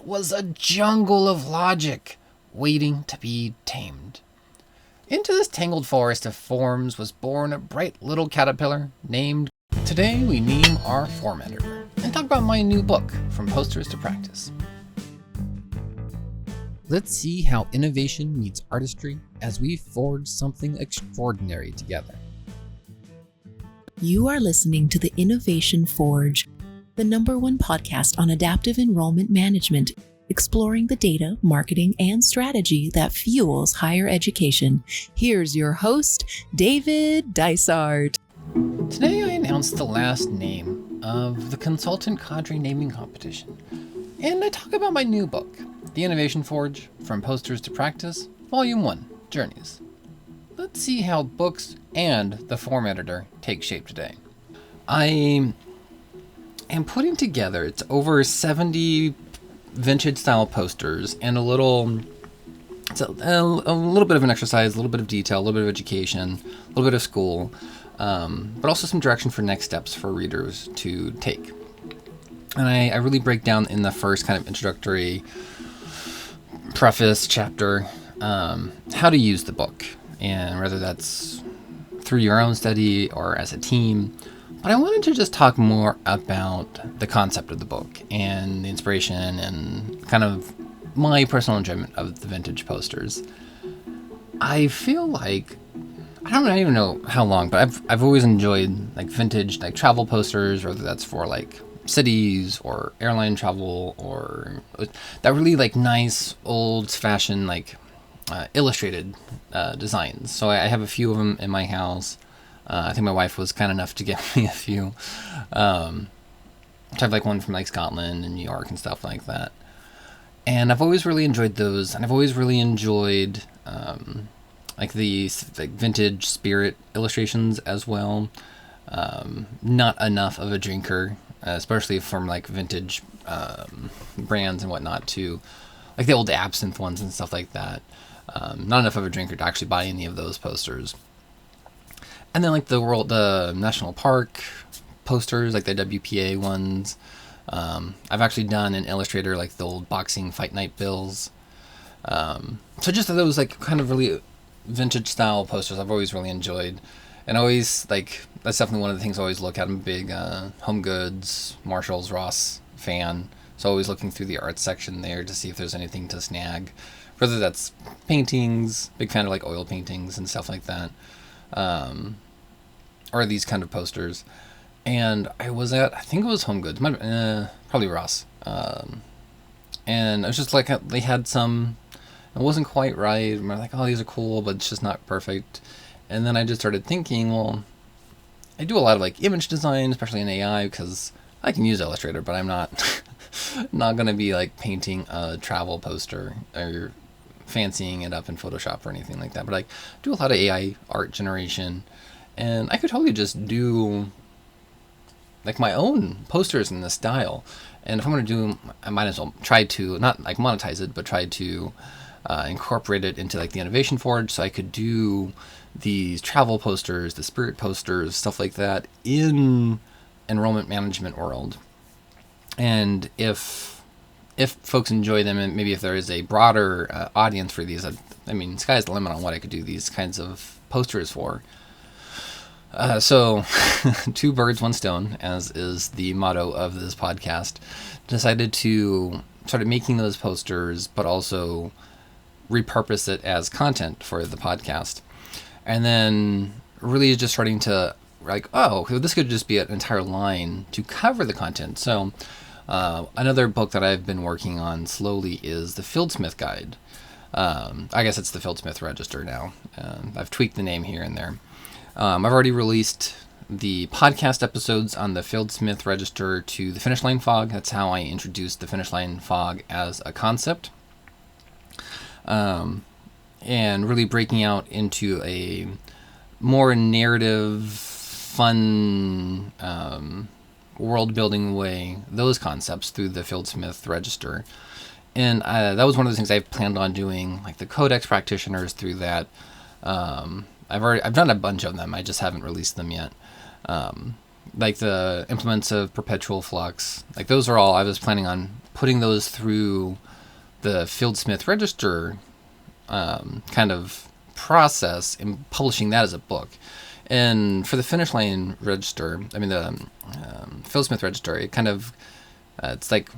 It was a jungle of logic, waiting to be tamed. Into this tangled forest of forms was born a bright little caterpillar named... Today we name our form editor and talk about my new book, From Posters to Practice. Let's see how innovation meets artistry as we forge something extraordinary together. You are listening to the Innovation Forge, the #1 podcast on adaptive enrollment management, exploring the data, marketing, and strategy that fuels higher education. Here's your host, David Dysart. Today I announced the last name of the Consultant Cadre Naming Competition, and I talk about my new book, The Innovation Forge, From Posters to Practice, Volume 1, Journeys. Let's see how books and the form editor take shape today. I am putting together, it's over 70 vintage style posters and a little bit of an exercise, a little bit of detail, a little bit of education, a little bit of school, but also some direction for next steps for readers to take. And I really break down in the first kind of introductory preface chapter how to use the book, and whether that's through your own study or as a team. But I wanted to just talk more about the concept of the book and the inspiration and kind of my personal enjoyment of the vintage posters. I feel like, I don't even know how long, but I've always enjoyed like vintage like travel posters, whether that's for like cities or airline travel or that really like nice old fashioned like illustrated designs. So I have a few of them in my house. I think my wife was kind enough to get me a few. I have like one from like Scotland and New York and stuff like that. And I've always really enjoyed those, and I've always really enjoyed like the like vintage spirit illustrations as well. Not enough of a drinker, especially from like vintage brands and whatnot, to like the old absinthe ones and stuff like that. Not enough of a drinker to actually buy any of those posters. And then like the national park posters, like the WPA ones. I've actually done in Illustrator like the old boxing fight night bills. So just those like kind of really vintage style posters I've always really enjoyed. And always like, that's definitely one of the things I always look at. I'm a big Home Goods, Marshalls, Ross fan. So always looking through the art section there to see if there's anything to snag. Whether that's paintings, big fan of like oil paintings and stuff like that. Or these kind of posters. And I was at, I think it was Home Goods, probably Ross. And I was just like, they had some, it wasn't quite right. I'm like, oh, these are cool, but it's just not perfect. And then I just started thinking, well, I do a lot of like image design, especially in AI, because I can use Illustrator, but I'm not going to be like painting a travel poster or fancying it up in Photoshop or anything like that. But I do a lot of AI art generation, and I could totally just do like my own posters in this style. And if I'm going to do, I might as well try to not like monetize it, but try to incorporate it into like the Innovation Forge, so I could do these travel posters, the spirit posters, stuff like that in enrollment management world. And if folks enjoy them, and maybe if there is a broader audience for these, I mean, sky's the limit on what I could do these kinds of posters for. So, two birds, one stone, as is the motto of this podcast, decided to start making those posters, but also repurpose it as content for the podcast. And then really just starting to like, oh, this could just be an entire line to cover the content. So, another book that I've been working on slowly is the Fieldsmith Guide. I guess it's the Fieldsmith Register now. I've tweaked the name here and there. I've already released the podcast episodes on the Fieldsmith Register to the Finish Line Fog. That's how I introduced the Finish Line Fog as a concept. And really breaking out into a more narrative, fun, world-building way, those concepts through the Fieldsmith Register. And that was one of the things I planned on doing, like the Codex practitioners through that. I've done a bunch of them. I just haven't released them yet. like the implements of perpetual flux, like those are all, I was planning on putting those through the Fieldsmith Register kind of process and publishing that as a book. And for the Finish Line Register, I mean the Fieldsmith Register, it kind of it's like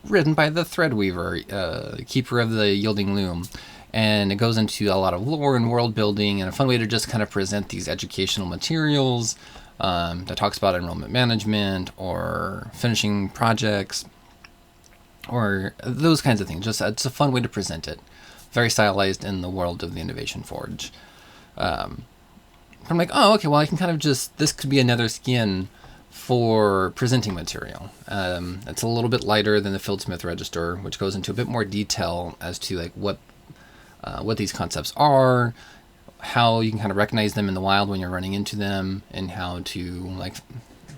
written by the Threadweaver, keeper of the Yielding Loom, and it goes into a lot of lore and world building and a fun way to just kind of present these educational materials that talks about enrollment management or finishing projects or those kinds of things. Just it's a fun way to present it, very stylized in the world of the Innovation Forge. I'm like, oh, okay, well, I can kind of this could be another skin for presenting material. It's a little bit lighter than the Fieldsmith Register, which goes into a bit more detail as to like what these concepts are, how you can kind of recognize them in the wild when you're running into them, and how to like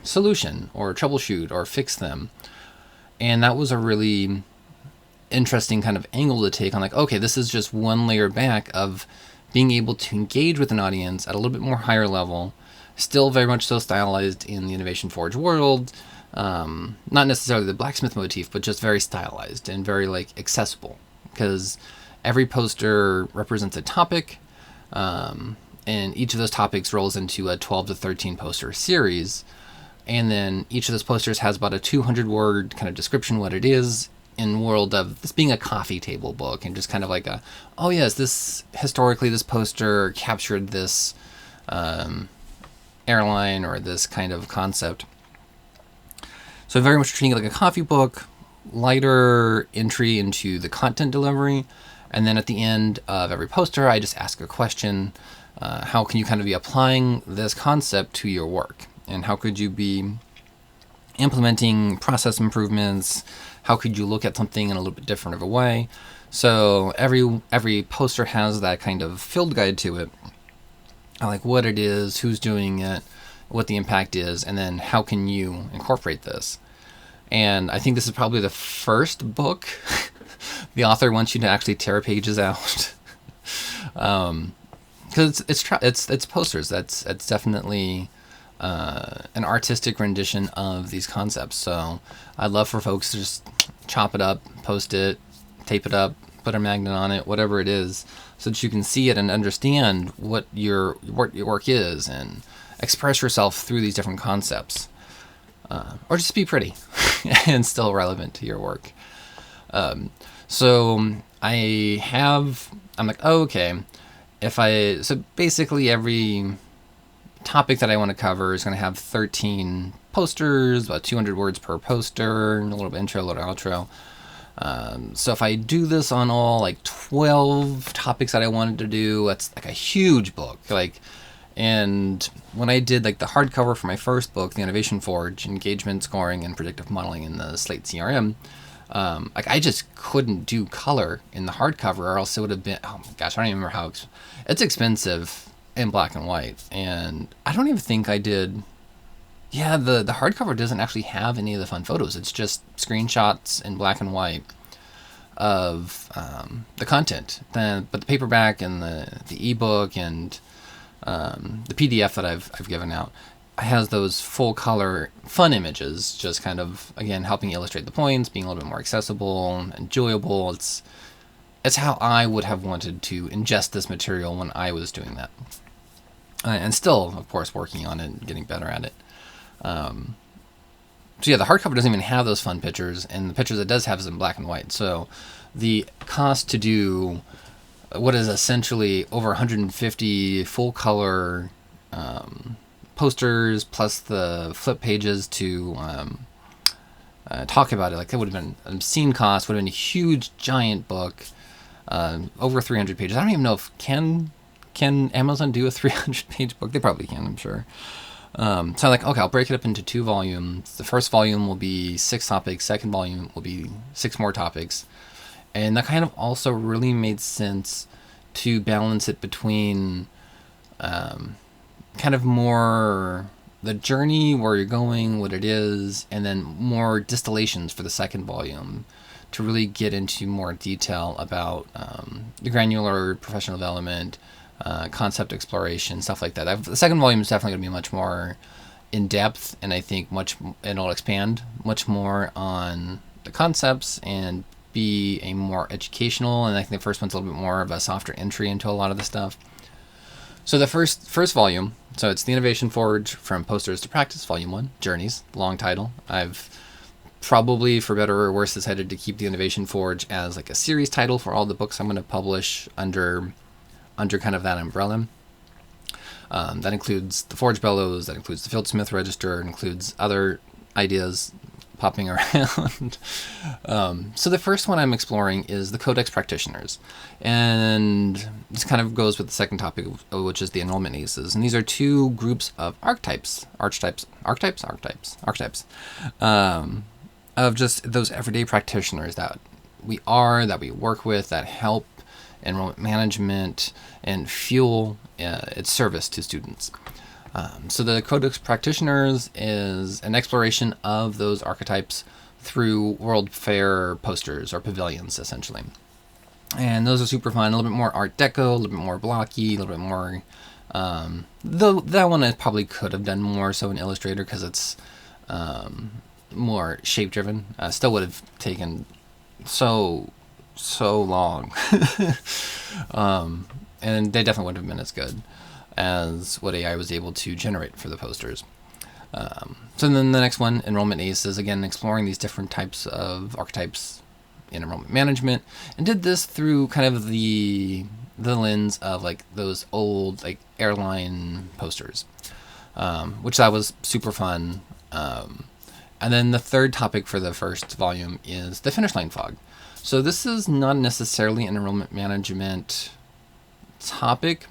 solution or troubleshoot or fix them. And that was a really interesting kind of angle to take on, like, okay, this is just one layer back of being able to engage with an audience at a little bit more higher level, still very much so stylized in the Innovation Forge world, not necessarily the blacksmith motif, but just very stylized and very like accessible, because every poster represents a topic, and each of those topics rolls into a 12 to 13 poster series. And then each of those posters has about a 200-word kind of description what it is, in world of this being a coffee table book, and just kind of like a, oh yes, this historically this poster captured this airline or this kind of concept. So very much treating it like a coffee book, lighter entry into the content delivery. And then at the end of every poster, I just ask a question. How can you kind of be applying this concept to your work? And how could you be implementing process improvements? How could you look at something in a little bit different of a way? So every poster has that kind of field guide to it. Like what it is, who's doing it, what the impact is, and then how can you incorporate this? And I think this is probably the first book the author wants you to actually tear pages out. Because it's posters. That's definitely an artistic rendition of these concepts. So I'd love for folks to just chop it up, post it, tape it up, put a magnet on it, whatever it is, so that you can see it and understand what your work is and express yourself through these different concepts. Or just be pretty and still relevant to your work. So I'm like, oh, okay, so basically every topic that I want to cover is going to have 13 posters, about 200 words per poster, a little bit intro, a little outro. So if I do this on all like 12 topics that I wanted to do, that's like a huge book. And when I did like the hardcover for my first book, The Innovation Forge, Engagement Scoring and Predictive Modeling in the Slate CRM, I just couldn't do color in the hardcover, or else it would have been, oh my gosh, I don't even remember how it's expensive in black and white. And I don't even think I did. Yeah, the hardcover doesn't actually have any of the fun photos. It's just screenshots in black and white of the content. But the paperback and the ebook and the PDF that I've given out has those full color fun images, just kind of, again, helping illustrate the points, being a little bit more accessible, enjoyable. It's how I would have wanted to ingest this material when I was doing that. And still, of course, working on it and getting better at it. So yeah, the hardcover doesn't even have those fun pictures, and the pictures it does have is in black and white. So the cost to do what is essentially over 150 full color posters, plus the flip pages to talk about it, like that would have been obscene cost, would have been a huge giant book, over 300 pages. I don't even know if can Amazon do a 300-page book? They probably can, I'm sure. So I'm like, okay, I'll break it up into 2 volumes. The first volume will be 6 topics. Second volume will be 6 more topics. And that kind of also really made sense to balance it between kind of more the journey, where you're going, what it is, and then more distillations for the second volume to really get into more detail about the granular professional development, concept exploration, stuff like that. The second volume is definitely going to be much more in depth, and I think it'll expand much more on the concepts and be a more educational. And I think the first one's a little bit more of a softer entry into a lot of the stuff. So the first volume, so it's the Innovation Forge from Posters to Practice, Volume 1, Journeys, long title. I've probably, for better or worse, decided to keep the Innovation Forge as like a series title for all the books I'm going to publish under kind of that umbrella. That includes the Forge Bellows, that includes the Fieldsmith Register, includes other ideas popping around. So the first one I'm exploring is the Codex Practitioners. And this kind of goes with the second topic, which is the enrollment aces. And these are two groups of archetypes of just those everyday practitioners that we work with, that help enrollment management and fuel its service to students. So the Codex Practitioners is an exploration of those archetypes through World Fair posters or pavilions, essentially. And those are super fun, a little bit more Art Deco, a little bit more blocky, a little bit more... though that one I probably could have done more so in Illustrator because it's more shape-driven. Still would have taken so long. And they definitely wouldn't have been as good as what AI was able to generate for the posters. So then the next one, Enrollment Aces, again exploring these different types of archetypes in enrollment management, and did this through kind of the lens of like those old like airline posters, which that was super fun. And then the third topic for the first volume is the finish line fog. So this is not necessarily an enrollment management topic.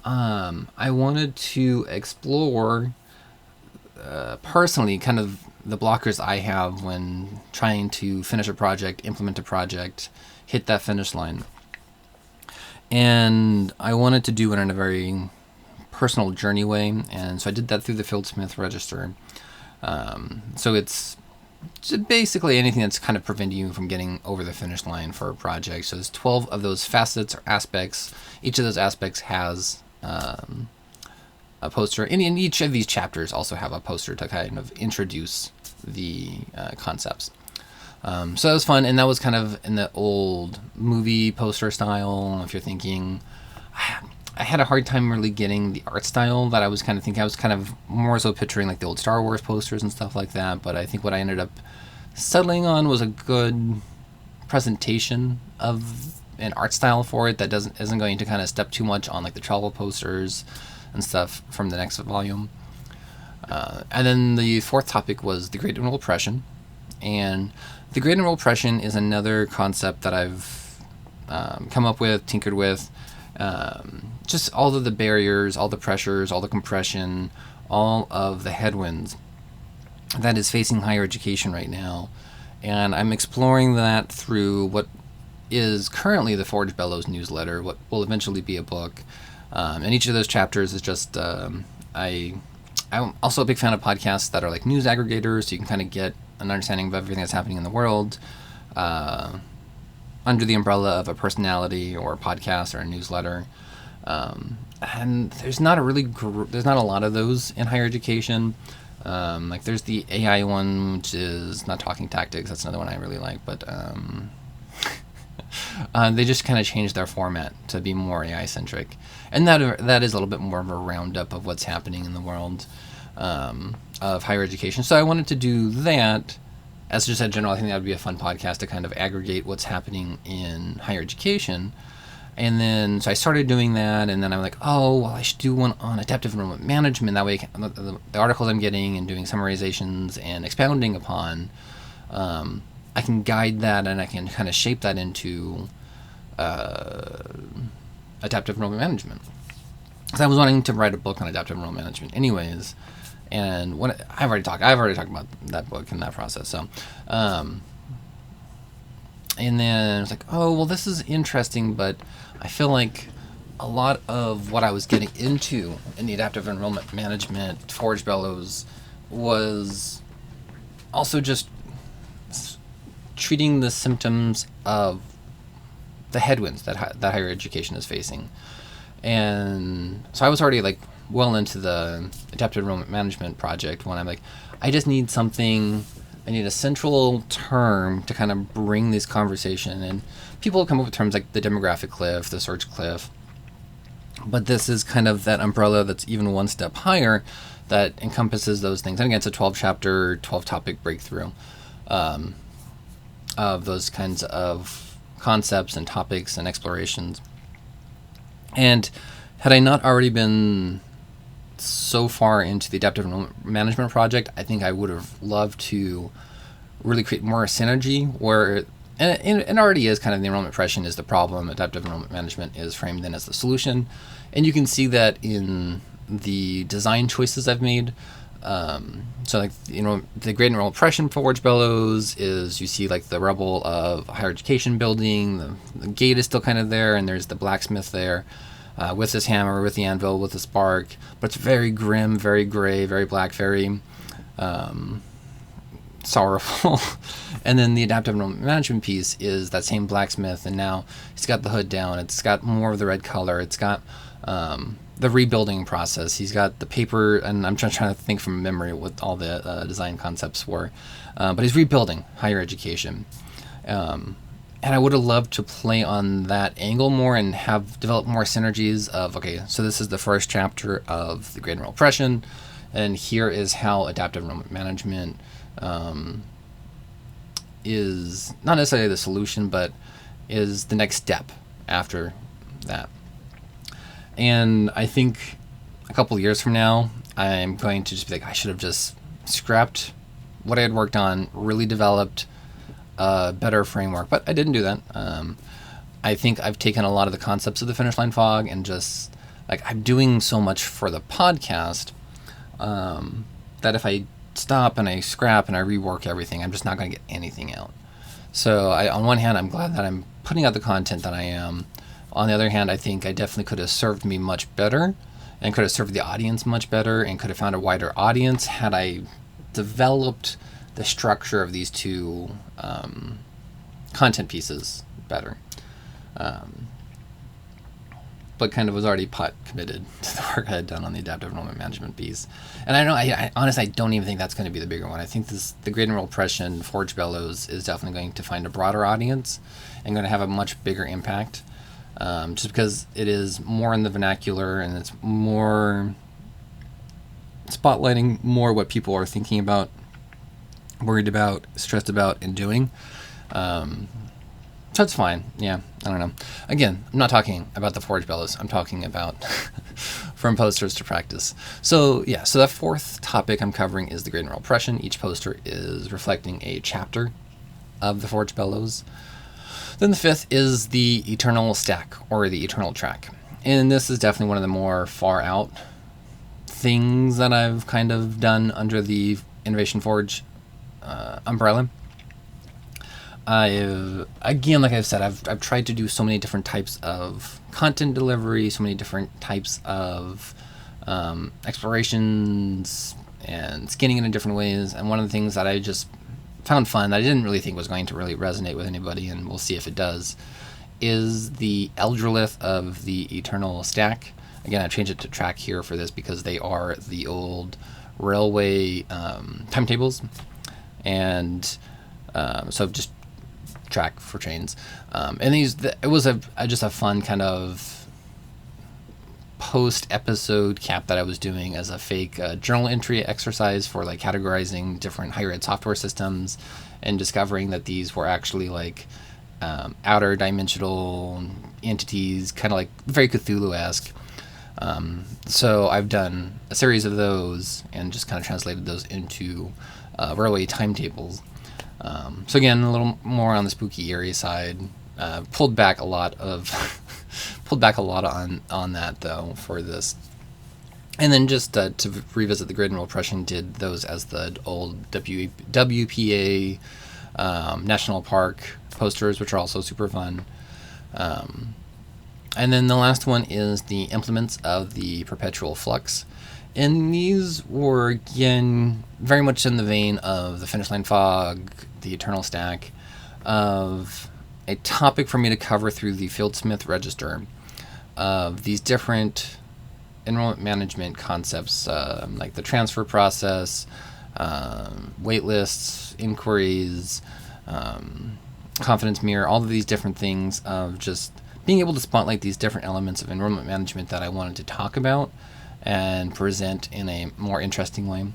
I wanted to explore personally kind of the blockers I have when trying to finish a project, implement a project, hit that finish line. And I wanted to do it in a very personal journey way, and so I did that through the Fieldsmith Register. So it's basically anything that's kind of preventing you from getting over the finish line for a project. So there's 12 of those facets or aspects. Each of those aspects has a poster, and in each of these chapters also have a poster to kind of introduce the concepts. So that was fun, and that was kind of in the old movie poster style. If you're thinking, I had a hard time really getting the art style that I was kind of thinking. I was kind of more so picturing like the old Star Wars posters and stuff like that, but I think what I ended up settling on was a good presentation of an art style for it that isn't going to kind of step too much on like the travel posters and stuff from the next volume. And then the fourth topic was the Great Enroll Oppression. And the Great Enroll Oppression is another concept that I've come up with, tinkered with. Just all of the barriers, all the pressures, all the compression, all of the headwinds that is facing higher education right now. And I'm exploring that through what is currently the Forge Bellows newsletter, what will eventually be a book. And each of those chapters is just, I'm also a big fan of podcasts that are like news aggregators, so you can kind of get an understanding of everything that's happening in the world under the umbrella of a personality or a podcast or a newsletter. And there's not a lot of those in higher education. Like there's the AI one, which is Not Talking Tactics. That's another one I really like, but they just kind of changed their format to be more AI centric, and that is a little bit more of a roundup of what's happening in the world of higher education. So I wanted to do that as just a general. I think that would be a fun podcast to kind of aggregate what's happening in higher education. And then, so I started doing that, and then I'm like, oh, well, I should do one on adaptive enrollment management. That way, the articles I'm getting and doing summarizations and expounding upon, I can guide that and I can kind of shape that into adaptive enrollment management. Because I was wanting to write a book on adaptive enrollment management anyways, and when I've already talked about that book and that process. So, and then I was like, oh, well, this is interesting, but I feel like a lot of what I was getting into in the adaptive enrollment management, Forge Bellows, was also just treating the symptoms of the headwinds that higher education is facing. And so I was already like well into the adaptive enrollment management project when I'm like, I just need something. I need a central term to kind of bring this conversation. And people come up with terms like the demographic cliff, the search cliff. But this is kind of that umbrella that's even one step higher that encompasses those things. And again, it's a 12-chapter, 12-topic breakthrough of those kinds of concepts and topics and explorations. And had I not already been so far into the adaptive enrollment management project, I think I would have loved to really create more synergy where, and it already is kind of the enrollment oppression is the problem, adaptive enrollment management is framed then as the solution. And you can see that in the design choices I've made. So like, the great enrollment oppression for Forge Bellows is, you see like the rubble of a higher education building, the gate is still kind of there, and there's the blacksmith there. With his hammer, with the anvil, with the spark, but it's very grim, very gray, very black, very sorrowful. And then the adaptive enrollment management piece is that same blacksmith, and now he's got the hood down, it's got more of the red color, it's got the rebuilding process, he's got the paper, and I'm trying to think from memory what all the design concepts were, but he's rebuilding higher education. And I would have loved to play on that angle more and have developed more synergies of, okay, so this is the first chapter of the Great Enrollment Oppression, and here is how adaptive enrollment management is not necessarily the solution, but is the next step after that. And I think a couple of years from now, I'm going to just be like, I should have just scrapped what I had worked on, really developed a better framework, but I didn't do that. I think I've taken a lot of the concepts of the finish line fog and just like, I'm doing so much for the podcast that if I stop and I scrap and I rework everything, I'm just not going to get anything out. So on one hand, I'm glad that I'm putting out the content that I am. On the other hand, I think I definitely could have served me much better and could have served the audience much better and could have found a wider audience had I developed the structure of these two content pieces better. But kind of was already committed to the work I had done on the adaptive enrollment management piece. And I honestly, I don't even think that's going to be the bigger one. I think the Great Enrollment Oppression, Forge Bellows, is definitely going to find a broader audience and going to have a much bigger impact. Just because it is more in the vernacular and it's more spotlighting more what people are thinking about, worried about, stressed about, and doing. So it's fine. Yeah, I don't know. Again, I'm not talking about the Forge Bellows. I'm talking about from posters to practice. So yeah, so that fourth topic I'm covering is the Great Enrollment Oppression. Each poster is reflecting a chapter of the Forge Bellows. Then the fifth is the Eternal Stack, or the Eternal Track. And this is definitely one of the more far out things that I've kind of done under the Innovation Forge umbrella. Again, like I've said, I've tried to do so many different types of content delivery, so many different types of explorations and skinning it in different ways. And one of the things that I just found fun that I didn't really think was going to really resonate with anybody, and we'll see if it does, is the Eldralith of the Eternal Stack. Again, I changed it to track here for this because they are the old railway timetables, and so just track for trains. And it was just a fun kind of post-episode cap that I was doing as a fake journal entry exercise for like categorizing different higher ed software systems and discovering that these were actually like outer dimensional entities, kind of like very Cthulhu-esque. So I've done a series of those and just kind of translated those into railway timetables. So again, a little more on the spooky eerie side. Pulled back a lot on that though for this. And then just to revisit the Great Enrollment Oppression, did those as the old WPA National Park posters, which are also super fun. And then the last one is the Implements of the Perpetual Flux. And these were, again, very much in the vein of the Finish Line Fog, the Eternal Stack, of a topic for me to cover through the Fieldsmith Register of these different enrollment management concepts, like the transfer process, wait lists, inquiries, confidence mirror, all of these different things of just being able to spotlight these different elements of enrollment management that I wanted to talk about and present in a more interesting way.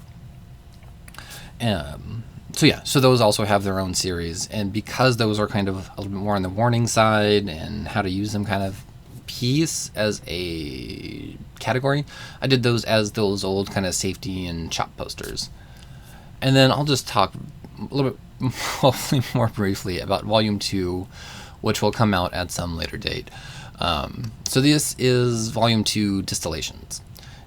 So those also have their own series, and because those are kind of a little bit more on the warning side and how to use them kind of piece as a category, I did those as those old kind of safety and CHOP posters. And then I'll just talk a little bit, hopefully more briefly, about Volume 2, which will come out at some later date. So this is Volume 2 Distillations.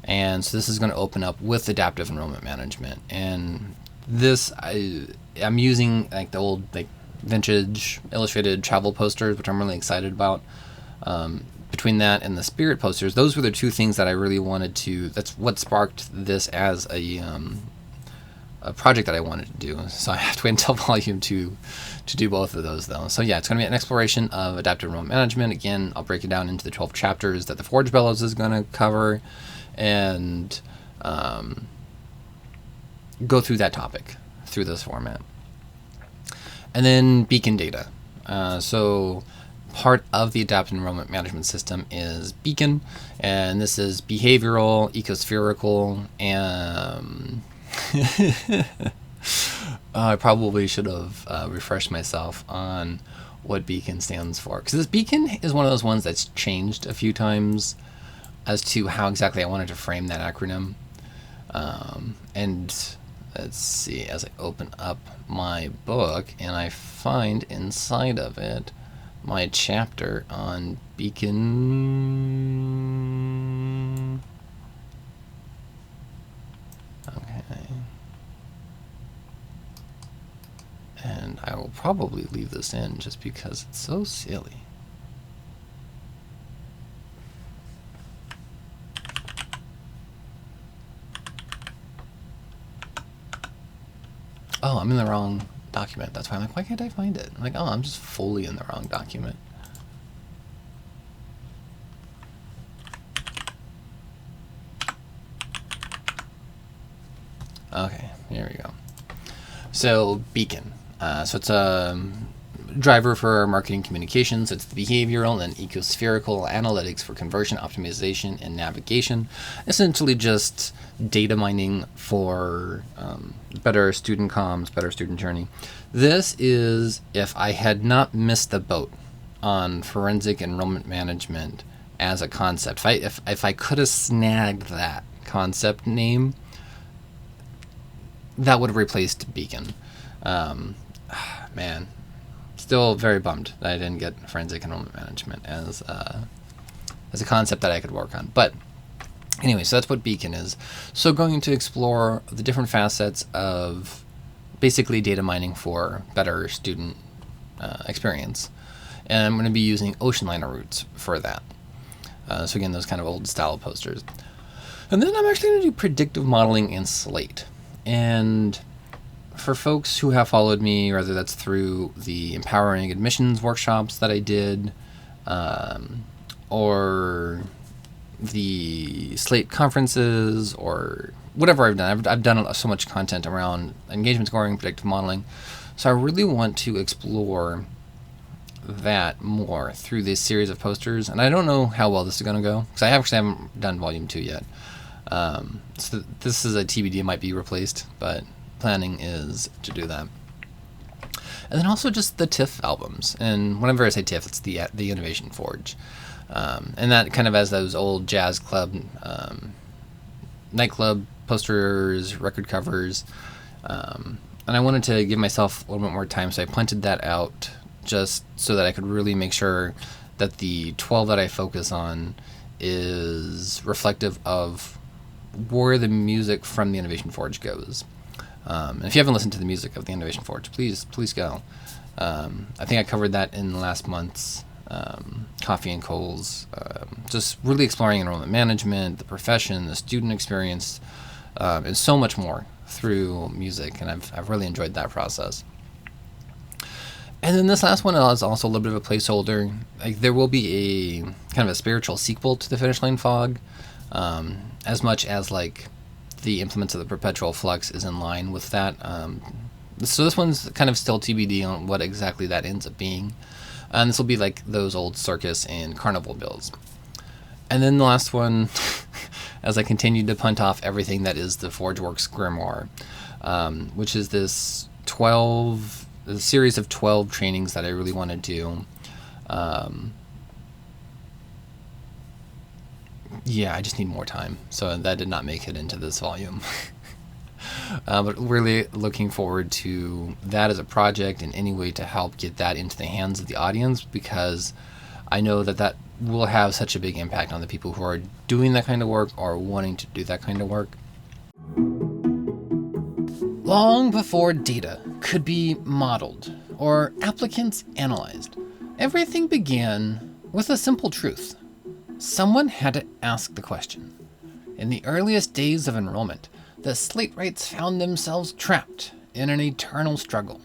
And so this is going to open up with adaptive enrollment management. And this, I'm using like the old like vintage illustrated travel posters, which I'm really excited about. Between that and the spirit posters, those were the two things that I really wanted to, that's what sparked this as a project that I wanted to do. So I have to wait until Volume 2 to do both of those, though. So yeah, it's going to be an exploration of adaptive enrollment management. Again, I'll break it down into the 12 chapters that the Forge Bellows is going to cover, and go through that topic through this format. And then beacon data. So part of the adaptive enrollment management system is beacon, and this is behavioral, ecospherical, and I probably should have refreshed myself on what beacon stands for, because this beacon is one of those ones that's changed a few times as to how exactly I wanted to frame that acronym. And let's see, as I open up my book and I find inside of it my chapter on beacon. Okay. And I will probably leave this in just because it's so silly. Oh, I'm in the wrong document. That's why I'm like, why can't I find it? I'm like, oh, I'm just fully in the wrong document. Okay, here we go. So, beacon. So it's a driver for marketing communications. It's the behavioral and ecospherical analytics for conversion optimization and navigation. Essentially just data mining for better student comms, better student journey. This is if I had not missed the boat on forensic enrollment management as a concept. If I could have snagged that concept name, that would have replaced beacon. Man, still very bummed that I didn't get forensic enrollment management as a concept that I could work on. But anyway, so that's what beacon is. So going to explore the different facets of basically data mining for better student experience. And I'm going to be using ocean liner routes for that. So again, those kind of old style posters. And then I'm actually going to do predictive modeling in Slate. And for folks who have followed me, whether that's through the empowering admissions workshops that I did, or the Slate conferences, or whatever I've done, I've done so much content around engagement scoring, predictive modeling. So I really want to explore that more through this series of posters. And I don't know how well this is going to go, because I actually haven't done Volume 2 yet. So this is a TBD, it might be replaced, but planning is to do that. And then also just the TIFF albums. And whenever I say TIFF, it's the Innovation Forge. And that kind of as those old jazz club, nightclub posters, record covers. And I wanted to give myself a little bit more time, so I planted that out just so that I could really make sure that the 12 that I focus on is reflective of where the music from the Innovation Forge goes. And if you haven't listened to the music of the Innovation Forge, please go. I think I covered that in last month's Coffee and Coals. Just really exploring enrollment management, the profession, the student experience, and so much more through music. And I've really enjoyed that process. And then this last one is also a little bit of a placeholder. Like, there will be a kind of a spiritual sequel to the Finish Line Fog. as much as like the implements of the perpetual flux is in line with that. So this one's kind of still TBD on what exactly that ends up being. And this will be like those old circus and carnival bills. And then the last one, as I continue to punt off everything that is the ForgeWorks Grimoire, which is this series of 12 trainings that I really want to do. Yeah, I just need more time. So that did not make it into this volume. But really looking forward to that as a project in any way to help get that into the hands of the audience, because I know that will have such a big impact on the people who are doing that kind of work or wanting to do that kind of work. Long before data could be modeled or applicants analyzed, everything began with a simple truth. Someone had to ask the question. In the earliest days of enrollment, the slate wrights found themselves trapped in an eternal struggle,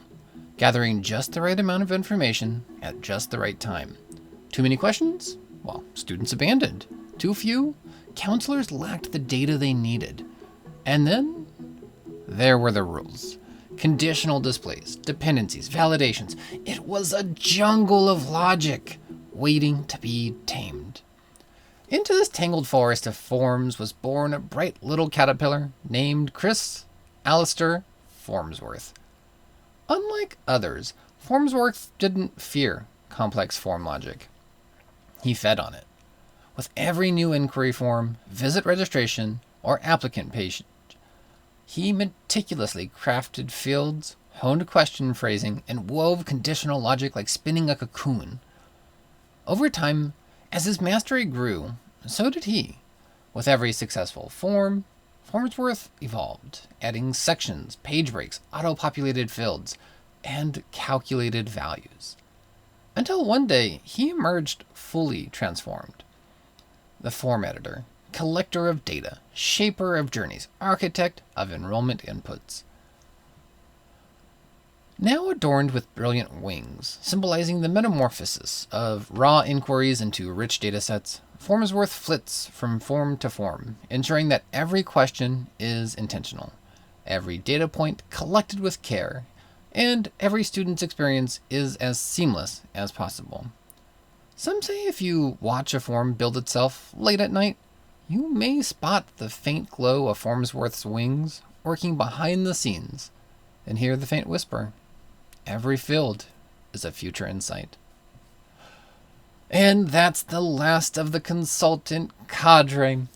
gathering just the right amount of information at just the right time. Too many questions? Well, students abandoned. Too few? Counselors lacked the data they needed. And then there were the rules. Conditional displays, dependencies, validations. It was a jungle of logic waiting to be tamed. Into this tangled forest of forms was born a bright little caterpillar named Chris Alistair Formsworth. Unlike others, Formsworth didn't fear complex form logic. He fed on it. With every new inquiry form, visit registration, or applicant page, he meticulously crafted fields, honed question phrasing, and wove conditional logic like spinning a cocoon. Over time, as his mastery grew, so did he. With every successful form, Formsworth evolved, adding sections, page breaks, auto-populated fields, and calculated values. Until one day, he emerged fully transformed. The form editor, collector of data, shaper of journeys, architect of enrollment inputs. Now adorned with brilliant wings, symbolizing the metamorphosis of raw inquiries into rich datasets, Formsworth flits from form to form, ensuring that every question is intentional, every data point collected with care, and every student's experience is as seamless as possible. Some say if you watch a form build itself late at night, you may spot the faint glow of Formsworth's wings working behind the scenes and hear the faint whisper. Every field is a future insight. And that's the last of the Consultant Cadre.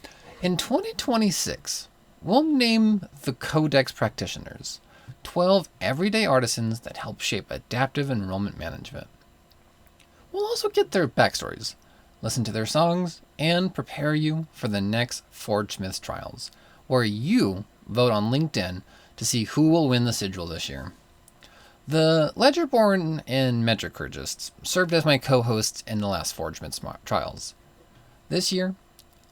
In 2026, we'll name the Codex practitioners, 12 everyday artisans that help shape adaptive enrollment management. We'll also get their backstories, listen to their songs, and prepare you for the next Forgesmiths trials, where you vote on LinkedIn to see who will win the sigil this year. The Ledgerborn and Metricurgists served as my co-hosts in the last Forgesmiths trials. This year,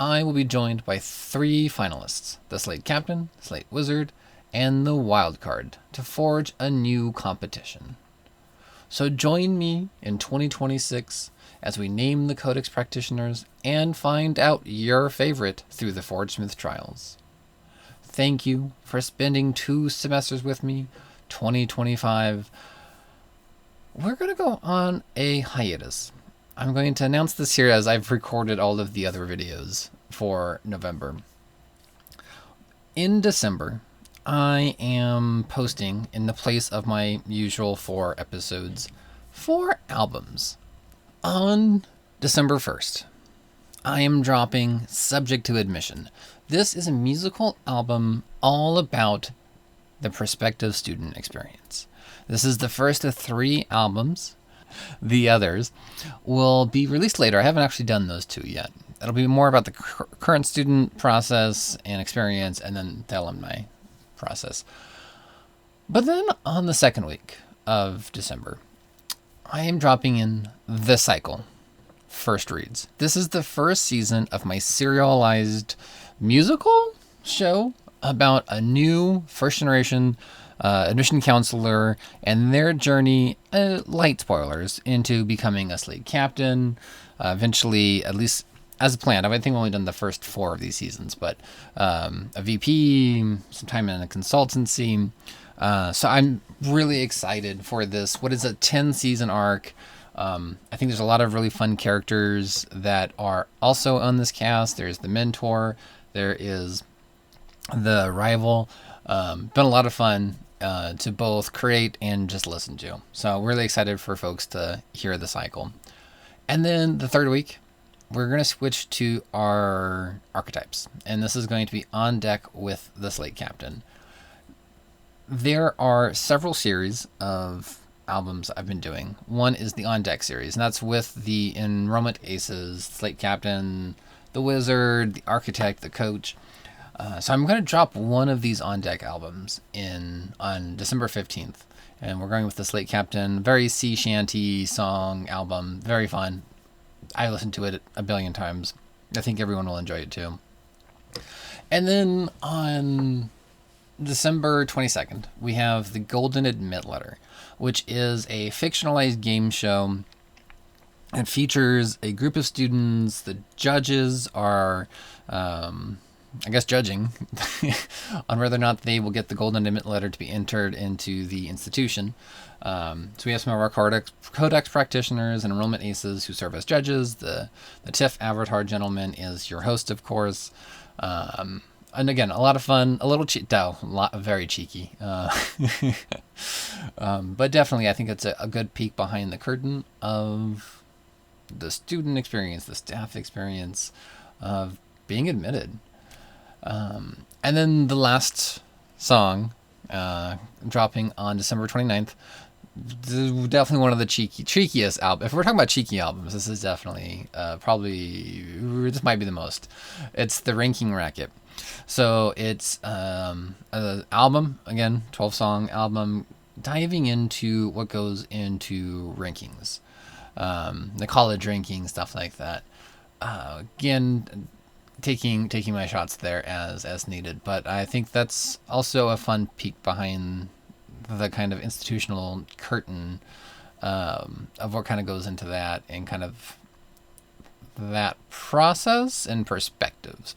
I will be joined by 3 finalists, the Slate Captain, Slate Wizard, and the Wildcard, to forge a new competition. So join me in 2026 as we name the Codex practitioners and find out your favorite through the Forgesmith trials. Thank you for spending 2 semesters with me. 2025. We're going to go on a hiatus. I'm going to announce this here as I've recorded all of the other videos for November. In December, I am posting, in the place of my usual 4 episodes, 4 albums. On December 1st, I am dropping Subject to Admission. This is a musical album all about the prospective student experience. This is the first of 3 albums. The others will be released later. I haven't actually done those 2 yet. It'll be more about the current student process and experience, and then the alumni process. But then on the second week of December, I am dropping in The Cycle, First Reads. This is the first season of my serialized musical show about a new first-generation admission counselor and their journey, light spoilers, into becoming a Slate Captain, eventually at least as planned. I think I've only done the first 4 of these seasons, but a VP, some time in a consultancy. So I'm really excited for this. What is a 10-season arc? I think there's a lot of really fun characters that are also on this cast. There's the mentor. There is the rival. Been a lot of fun to both create and just listen to. So really excited for folks to hear the cycle. And then the third week, we're going to switch to our archetypes. And this is going to be on deck with the Slate Captain. There are several series of albums I've been doing. One is the On Deck series, and that's with the enrollment aces, Slate Captain, the Wizard, the Architect, the Coach. So I'm going to drop one of these On Deck albums on December 15th. And we're going with the Slate Captain, very sea shanty song album, very fun. I listened to it a billion times. I think everyone will enjoy it too. And then on December 22nd, we have the Golden Admit Letter, which is a fictionalized game show. It features a group of students. The judges are, judging on whether or not they will get the Golden Admit Letter to be entered into the institution. So we have some of our codex practitioners and enrollment aces who serve as judges. The TIFF Avatar gentleman is your host, of course. And again, a lot of fun, a little very cheeky. But definitely, I think it's a good peek behind the curtain of the student experience, the staff experience of being admitted. And then the last song, dropping on December 29th, definitely one of the cheekiest albums. If we're talking about cheeky albums, this is definitely this might be the most. It's the Ranking Racket. So it's an album, again, 12-song album, diving into what goes into rankings, the college rankings, stuff like that. Again, taking my shots there as needed, but I think that's also a fun peek behind the kind of institutional curtain of what kind of goes into that and kind of that process and perspectives.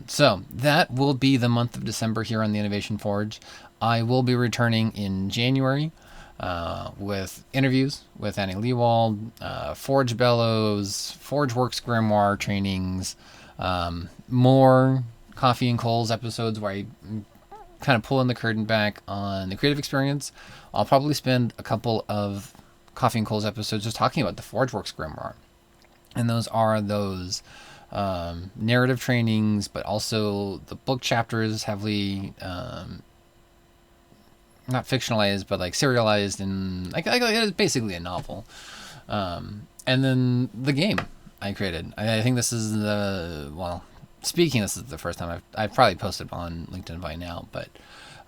So that will be the month of December here on the Innovation Forge. I will be returning in January with interviews with Annie Leewald, Forge Bellows, ForgeWorks Grimoire trainings, more Coffee and Coals episodes where I kind of pulling the curtain back on the creative experience. I'll probably spend a couple of Coffee and Coals episodes just talking about the ForgeWorks Grimoire. And those are narrative trainings, but also the book chapters heavily not fictionalized, but like serialized, and like it is basically a novel. And then the game I created. I think this is this is the first time I've probably posted on LinkedIn by now, but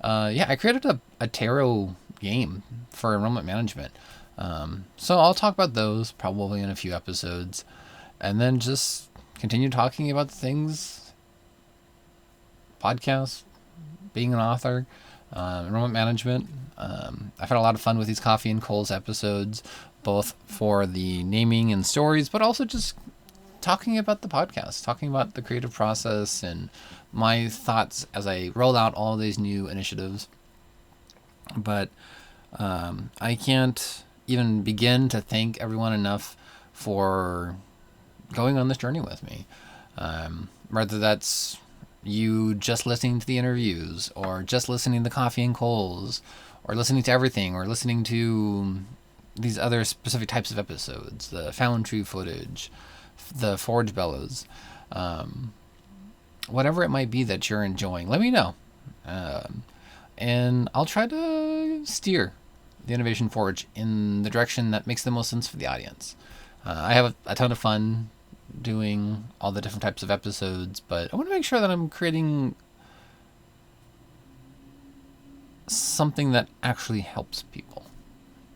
I created a tarot game for enrollment management. So I'll talk about those probably in a few episodes, and then just continue talking about the things, podcasts, being an author, enrollment management. I've had a lot of fun with these Coffee and Coals episodes, both for the naming and stories, but also just talking about the podcast, talking about the creative process and my thoughts as I roll out all these new initiatives. But I can't even begin to thank everyone enough for going on this journey with me. Whether that's you just listening to the interviews, or just listening to Coffee and Coals, or listening to everything, or listening to these other specific types of episodes, the found true footage, the Forge Bellows, whatever it might be that you're enjoying, let me know. And I'll try to steer the Innovation Forge in the direction that makes the most sense for the audience. I have a ton of fun doing all the different types of episodes, but I want to make sure that I'm creating something that actually helps people.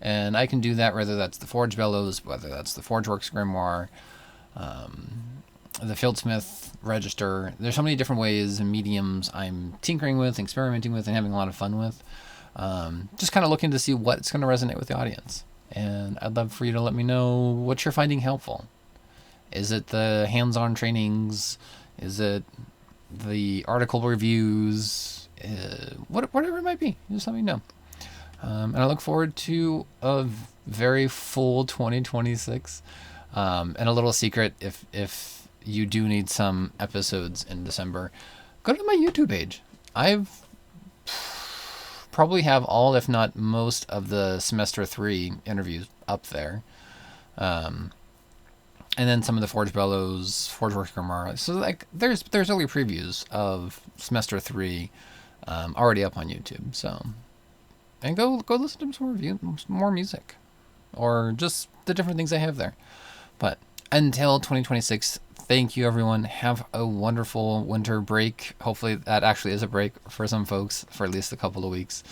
And I can do that whether that's the Forge Bellows, whether that's the ForgeWorks Grimoire, the Fieldsmith Register. There's so many different ways and mediums I'm tinkering with, experimenting with, and having a lot of fun with. Just kind of looking to see what's going to resonate with the audience. And I'd love for you to let me know what you're finding helpful. Is it the hands-on trainings? Is it the article reviews? Whatever it might be, just let me know. And I look forward to a very full 2026. And a little secret, if you do need some episodes in December, go to my YouTube page. I've probably have all, if not most, of the semester 3 interviews up there. And then some of the Forge Bellows, Forge Works Grammar. So like there's early previews of semester 3 already up on YouTube. So, and go listen to some more music, or just the different things I have there. But until 2026, thank you everyone. Have a wonderful winter break. Hopefully that actually is a break for some folks for at least a couple of weeks.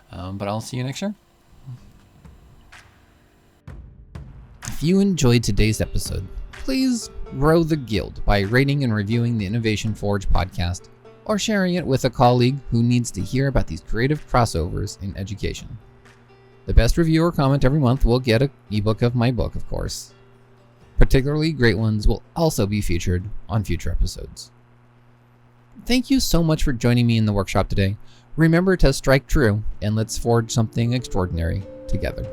But I'll see you next year. If you enjoyed today's episode, please grow the guild by rating and reviewing the Innovation Forge podcast, or sharing it with a colleague who needs to hear about these creative crossovers in education. The best review or comment every month will get an ebook of my book, of course. Particularly great ones will also be featured on future episodes. Thank you so much for joining me in the workshop today. Remember to strike true, and let's forge something extraordinary together.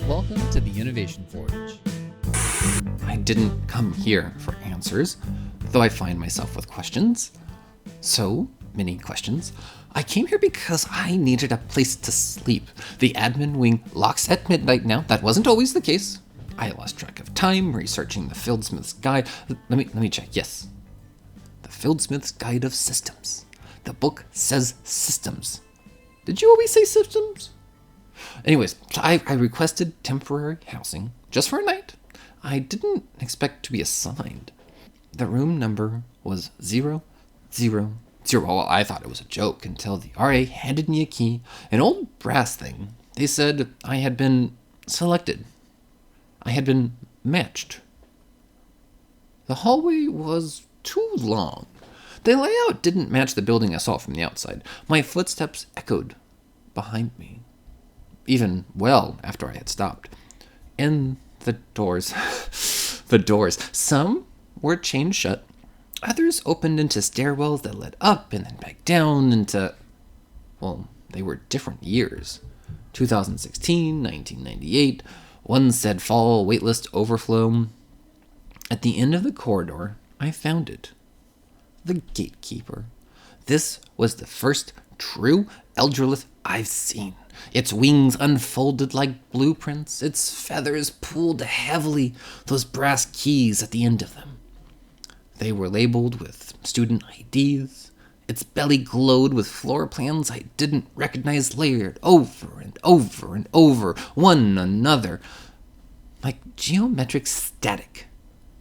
Welcome to the Innovation Forge. I didn't come here for answers, though I find myself with questions. So many questions. I came here because I needed a place to sleep. The admin wing locks at midnight now. That wasn't always the case. I lost track of time researching the Fieldsmith's Guide. Let me check. Yes. The Fieldsmith's Guide of Systems. The book says systems. Did you always say systems? Anyways, I requested temporary housing just for a night. I didn't expect to be assigned. The room number was 000. Well, I thought it was a joke until the RA handed me a key, an old brass thing. They said I had been selected. I had been matched. The hallway was too long. The layout didn't match the building I saw from the outside. My footsteps echoed behind me, even well after I had stopped. And the doors, some were chained shut. Others opened into stairwells that led up and then back down into, well, they were different years. 2016, 1998, one said fall, waitlist overflow. At the end of the corridor, I found it. The gatekeeper. This was the first true Eldrolith I've seen. Its wings unfolded like blueprints, its feathers pulled heavily, those brass keys at the end of them. They were labeled with student IDs. Its belly glowed with floor plans I didn't recognize, layered over and over and over one another, like geometric static.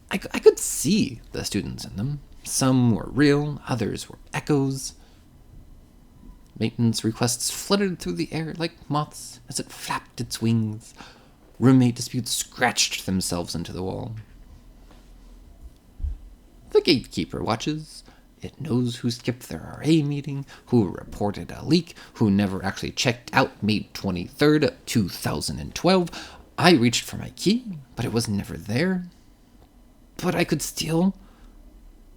I could see the students in them. Some were real, others were echoes. Maintenance requests fluttered through the air like moths as it flapped its wings. Roommate disputes scratched themselves into the wall. The gatekeeper watches. It knows who skipped their RA meeting, who reported a leak, who never actually checked out May 23rd, 2012. I reached for my key, but it was never there. But I could still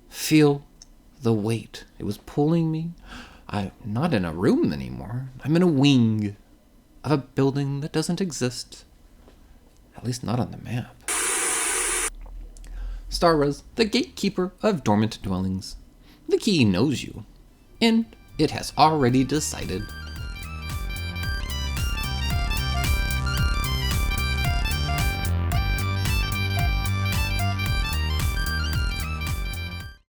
feel the weight. It was pulling me. I'm not in a room anymore. I'm in a wing of a building that doesn't exist. At least not on the map. Starraz, the gatekeeper of dormant dwellings. The key knows you, and it has already decided